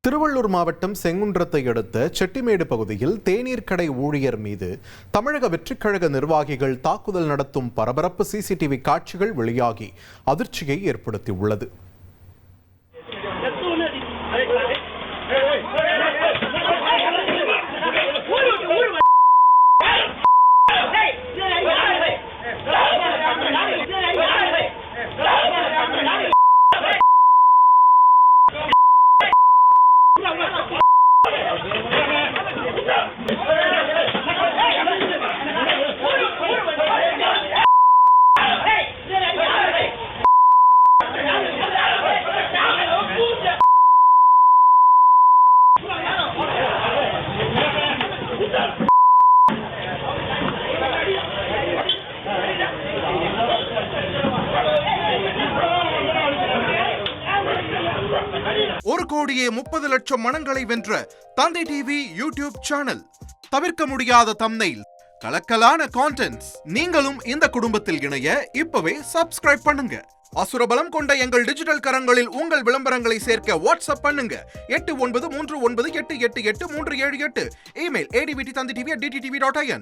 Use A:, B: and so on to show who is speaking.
A: திருவள்ளூர் மாவட்டம் செங்குன்றத்தை அடுத்த செட்டிமேடு பகுதியில் தேநீர் கடை ஊழியர் மீது தமிழக வெற்றிக்கழக நிர்வாகிகள் தாக்குதல் நடத்தும் பரபரப்பு சிசிடிவி காட்சிகள் வெளியாகி அதிர்ச்சியை ஏற்படுத்தியுள்ளது.
B: ஒரு கோடியே 30 லட்சம் மனங்களை வென்ற தந்தை டிவி யூடியூப் சேனல். தவிர்க்க முடியாத தம்ப்நெயில், கலக்கலான கான்டென்ட்ஸ். நீங்களும் இந்த குடும்பத்தில் இணைய இப்பவே சப்ஸ்கிரைப் பண்ணுங்க. அசுரபலம் கொண்ட எங்கள் டிஜிட்டல் கரங்களில் உங்கள் விளம்பரங்களை சேர்க்க வாட்ஸ்அப் பண்ணுங்க. 893988883778. Email advtthanditv@dttv.in.